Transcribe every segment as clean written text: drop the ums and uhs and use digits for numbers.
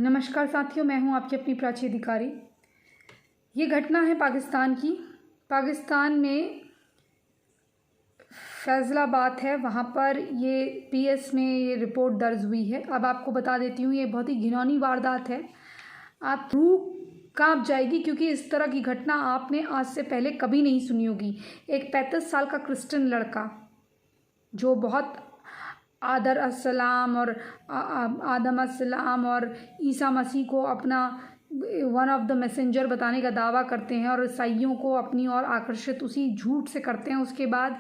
नमस्कार साथियों, मैं हूं आपकी अपनी प्राची अधिकारी। ये घटना है पाकिस्तान की। पाकिस्तान में फैज़लाबाद है, वहाँ पर ये पीएस में ये रिपोर्ट दर्ज हुई है। अब आपको बता देती हूँ, ये बहुत ही घिनौनी वारदात है। आप रूह कांप जाएगी क्योंकि इस तरह की घटना आपने आज से पहले कभी नहीं सुनी होगी। एक 35 साल का क्रिश्चियन लड़का जो बहुत आदर अस्सलाम और आदम अस्सलाम और ईसा मसीह को अपना वन ऑफ द मैसेंजर बताने का दावा करते हैं और ईसाइयों को अपनी ओर आकर्षित उसी झूठ से करते हैं। उसके बाद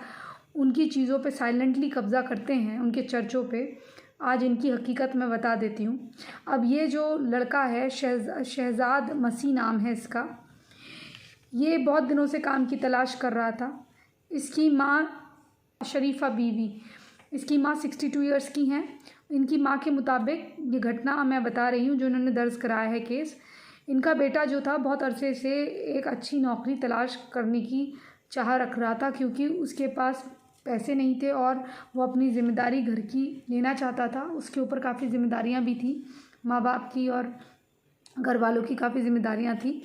उनकी चीज़ों पे साइलेंटली कब्ज़ा करते हैं, उनके चर्चों पे। आज इनकी हकीकत मैं बता देती हूँ। अब ये जो लड़का है, शहजाद मसीह नाम है इसका, ये बहुत दिनों से काम की तलाश कर रहा था। इसकी माँ शरीफा बीवी, इसकी माँ 62 ईयर्स की हैं। इनकी माँ के मुताबिक ये घटना मैं बता रही हूँ जो इन्होंने दर्ज कराया है केस। इनका बेटा जो था बहुत अरसे से एक अच्छी नौकरी तलाश करने की चाह रख रहा था क्योंकि उसके पास पैसे नहीं थे और वो अपनी ज़िम्मेदारी घर की लेना चाहता था। उसके ऊपर काफ़ी ज़िम्मेदारियाँ भी थी, माँ बाप की और घर वालों की काफ़ी ज़िम्मेदारियाँ थी।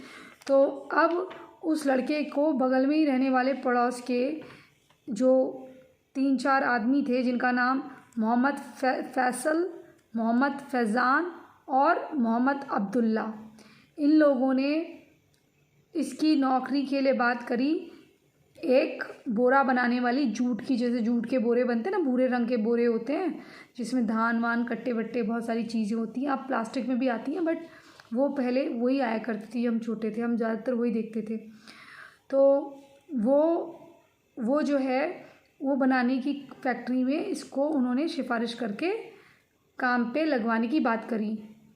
तो अब उस लड़के को बगल में ही रहने वाले पड़ोस के जो 3-4 आदमी थे, जिनका नाम मोहम्मद फैसल, मोहम्मद फैज़ान और मोहम्मद अब्दुल्ला, इन लोगों ने इसकी नौकरी के लिए बात करी। एक बोरा बनाने वाली जूट की, जैसे जूट के बोरे बनते हैं ना, भूरे रंग के बोरे होते हैं जिसमें धान वान कट्टे वट्टे बहुत सारी चीज़ें होती हैं। अब प्लास्टिक में भी आती हैं, बट वो पहले वही आया करती थी। हम छोटे थे, हम ज़्यादातर वही देखते थे। तो वो जो है वो बनाने की फैक्ट्री में इसको उन्होंने सिफारिश करके काम पे लगवाने की बात करी,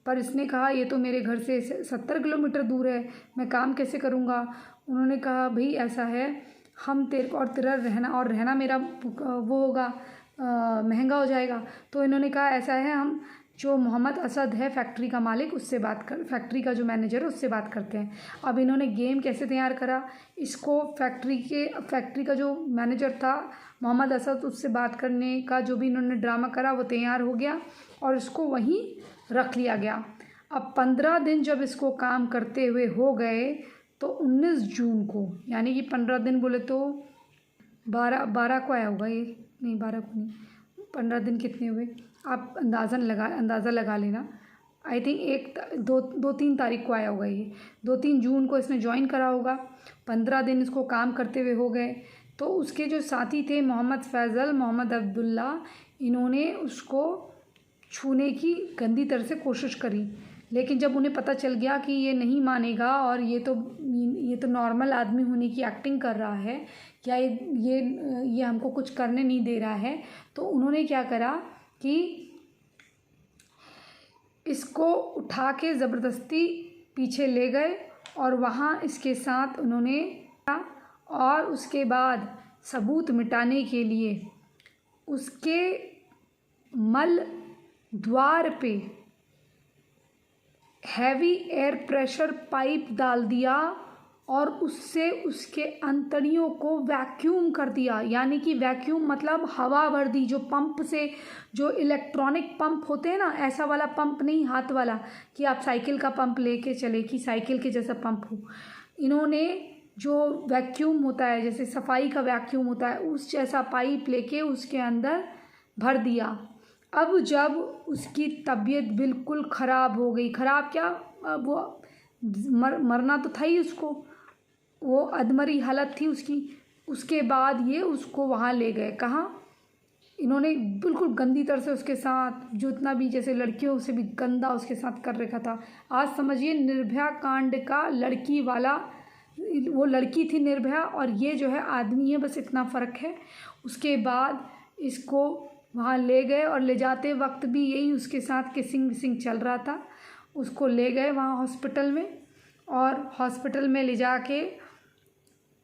पर इसने कहा ये तो मेरे घर से 70 किलोमीटर दूर है, मैं काम कैसे करूँगा। उन्होंने कहा भाई ऐसा है, हम तेरा रहना मेरा वो होगा, महंगा हो जाएगा। तो इन्होंने कहा ऐसा है, हम जो मोहम्मद असद है फैक्ट्री का मालिक, उससे फैक्ट्री का जो मैनेजर है उससे बात करते हैं। अब इन्होंने गेम कैसे तैयार करा, इसको फैक्ट्री का जो मैनेजर था मोहम्मद असद, उससे बात करने का जो भी इन्होंने ड्रामा करा वो तैयार हो गया और इसको वहीं रख लिया गया। अब 15 दिन जब इसको काम करते हुए हो गए तो 19 जून को, यानी कि 15 दिन बोले तो 12 को आया होगा ये, नहीं 12 को नहीं, 15 दिन कितने हुए आप अंदाज़ा लगा लेना। आई थिंक 2-3 तारीख को आया होगा ये, 2-3 जून को इसने ज्वाइन करा होगा। 15 दिन इसको काम करते हुए हो गए। तो उसके जो साथी थे मोहम्मद फैज़ल, मोहम्मद अब्दुल्ला, इन्होंने उसको छूने की गंदी तरह से कोशिश करी, लेकिन जब उन्हें पता चल गया कि ये नहीं मानेगा और ये तो नॉर्मल आदमी होने की एक्टिंग कर रहा है, क्या ये हमको कुछ करने नहीं दे रहा है, तो उन्होंने क्या करा कि इसको उठा के ज़बरदस्ती पीछे ले गए और वहाँ इसके साथ उन्होंने, और उसके बाद सबूत मिटाने के लिए उसके मल द्वार पे हैवी एयर प्रेशर पाइप डाल दिया और उससे उसके अंतड़ियों को वैक्यूम कर दिया। यानी कि वैक्यूम मतलब हवा भर दी, जो पंप से, जो इलेक्ट्रॉनिक पंप होते हैं ना, ऐसा वाला पंप नहीं, हाथ वाला कि आप साइकिल का पंप लेके चले कि साइकिल के जैसा पंप हो। इन्होंने जो वैक्यूम होता है, जैसे सफाई का वैक्यूम होता है, उस जैसा पाइप लेके उसके अंदर भर दिया। अब जब उसकी तबीयत बिल्कुल ख़राब हो गई, ख़राब क्या, वो मरना तो था ही उसको, वो अधमरी हालत थी उसकी। उसके बाद ये उसको वहाँ ले गए, कहाँ, इन्होंने बिल्कुल गंदी तरह से उसके साथ जितना भी, जैसे लड़कियों से भी गंदा उसके साथ कर रखा था। आज समझिए निर्भया कांड का लड़की वाला, वो लड़की थी निर्भया और ये जो है आदमी है, बस इतना फ़र्क है। उसके बाद इसको वहाँ ले गए और ले जाते वक्त भी यही उसके साथ किसिंग विसिंग चल रहा था। उसको ले गए वहाँ हॉस्पिटल में, और हॉस्पिटल में ले जाके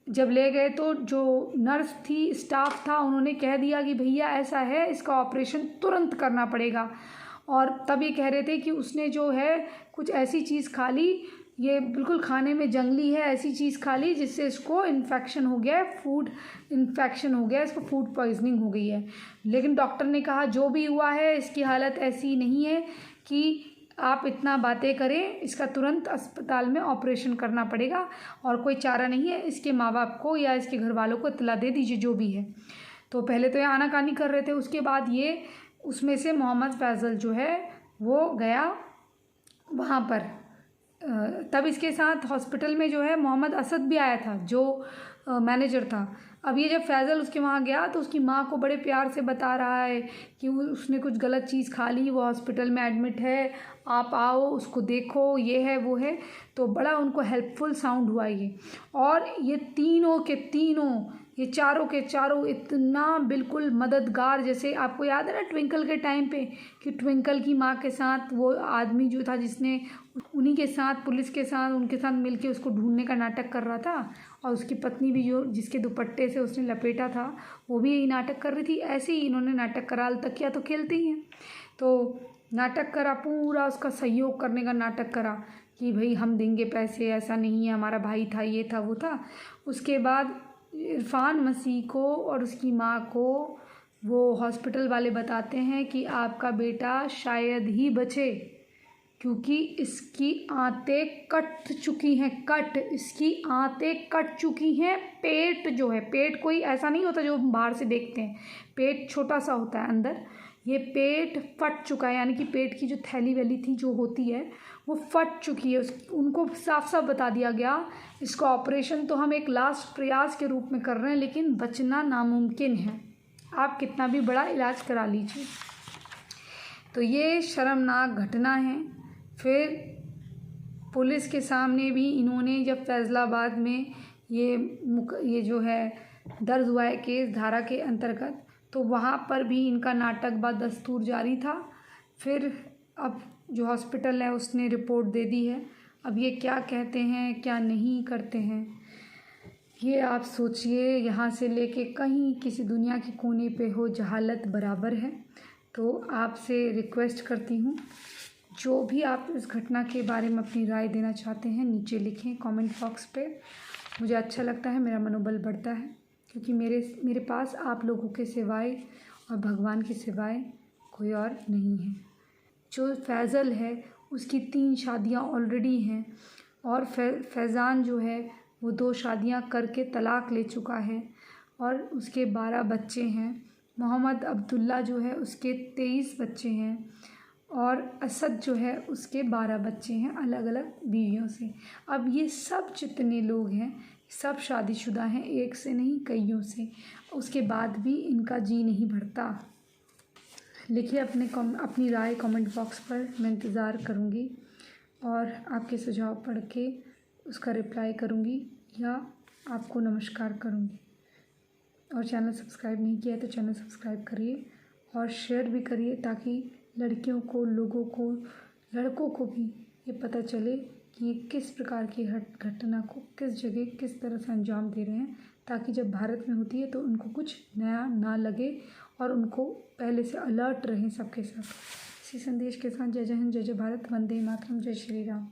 जब ले गए तो जो नर्स थी, स्टाफ था, उन्होंने कह दिया कि भैया ऐसा है, इसका ऑपरेशन तुरंत करना पड़ेगा। और तब ये कह रहे थे कि उसने जो है कुछ ऐसी चीज़ खा ली, ये बिल्कुल खाने में जंगली है, ऐसी चीज़ खा ली जिससे इसको इन्फेक्शन हो गया है, फूड इन्फेक्शन हो गया है, इसको फूड पॉइजनिंग हो गई है। लेकिन डॉक्टर ने कहा जो भी हुआ है इसकी हालत ऐसी नहीं है कि आप इतना बातें करें, इसका तुरंत अस्पताल में ऑपरेशन करना पड़ेगा और कोई चारा नहीं है। इसके माँ बाप को या इसके घर वालों को इत्तला दे दीजिए जो भी है। तो पहले तो ये आनाकानी कर रहे थे, उसके बाद ये उसमें से मोहम्मद फैज़ल जो है वो गया वहाँ पर। तब इसके साथ हॉस्पिटल में जो है मोहम्मद असद भी आया था जो मैनेजर था। अब ये जब फैज़ल उसके वहाँ गया तो उसकी माँ को बड़े प्यार से बता रहा है कि उसने कुछ गलत चीज़ खा ली, वो हॉस्पिटल में एडमिट है, आप आओ उसको देखो, ये है वो है। तो बड़ा उनको हेल्पफुल साउंड हुआ ये। और ये तीनों के तीनों, ये चारों के चारों इतना बिल्कुल मददगार, जैसे आपको याद है ना ट्विंकल के टाइम पे कि ट्विंकल की माँ के साथ वो आदमी जो था जिसने उन्हीं के साथ पुलिस के साथ उनके साथ मिलके उसको ढूंढने का नाटक कर रहा था, और उसकी पत्नी भी जो जिसके दुपट्टे से उसने लपेटा था वो भी यही नाटक कर रही थी। ऐसे ही इन्होंने नाटक करा, तकिया तो खेलते ही हैं। तो नाटक करा, पूरा उसका सहयोग करने का नाटक करा कि भाई हम देंगे पैसे, ऐसा नहीं है, हमारा भाई था, ये था वो था। उसके बाद इरफान मसीह को और उसकी माँ को वो हॉस्पिटल वाले बताते हैं कि आपका बेटा शायद ही बचे, क्योंकि इसकी आंतें कट चुकी हैं, इसकी आंतें कट चुकी हैं। पेट जो है, पेट कोई ऐसा नहीं होता जो हम बाहर से देखते हैं, पेट छोटा सा होता है अंदर, ये पेट फट चुका है, यानी कि पेट की जो थैली वैली थी जो होती है वो फट चुकी है। उनको साफ साफ बता दिया गया इसका ऑपरेशन तो हम एक लास्ट प्रयास के रूप में कर रहे हैं, लेकिन बचना नामुमकिन है, आप कितना भी बड़ा इलाज करा लीजिए। तो ये शर्मनाक घटना है। फिर पुलिस के सामने भी इन्होंने जब फैज़लाबाद में ये जो है दर्ज हुआ है केस धारा के अंतर्गत, तो वहाँ पर भी इनका नाटक बदस्तूर जारी था। फिर अब जो हॉस्पिटल है उसने रिपोर्ट दे दी है, अब ये क्या कहते हैं क्या नहीं करते हैं ये आप सोचिए। यहाँ से लेके कहीं किसी दुनिया के कोने पे हो, जहालत बराबर है। तो आपसे रिक्वेस्ट करती हूँ, जो भी आप इस घटना के बारे में अपनी राय देना चाहते हैं नीचे लिखें कमेंट बॉक्स पे। मुझे अच्छा लगता है, मेरा मनोबल बढ़ता है, क्योंकि मेरे पास आप लोगों के सिवाय और भगवान के सिवाय कोई और नहीं है। जो फैज़ल है उसकी 3 शादियाँ ऑलरेडी हैं, और फैज़ान जो है वो 2 शादियाँ करके तलाक ले चुका है और उसके 12 बच्चे हैं। मोहम्मद अब्दुल्ला जो है उसके 23 बच्चे हैं, और असद जो है उसके 12 बच्चे हैं अलग अलग बीवियों से। अब ये सब जितने लोग हैं सब शादीशुदा हैं, एक से नहीं कईयों से, उसके बाद भी इनका जी नहीं भरता। लिखिए अपनी राय कमेंट बॉक्स पर, मैं इंतज़ार करूँगी और आपके सुझाव पढ़ के उसका रिप्लाई करूँगी या आपको नमस्कार करूँगी। और चैनल सब्सक्राइब नहीं किया है तो चैनल सब्सक्राइब करिए और शेयर भी करिए, ताकि लड़कियों को, लोगों को, लड़कों को भी ये पता चले कि ये किस प्रकार की घटना को किस जगह किस तरह से अंजाम दे रहे हैं, ताकि जब भारत में होती है तो उनको कुछ नया ना लगे और उनको पहले से अलर्ट रहें सबके सब। इसी संदेश के साथ जय जय हिंद, जय जय भारत, वंदे मातरम, जय श्री राम।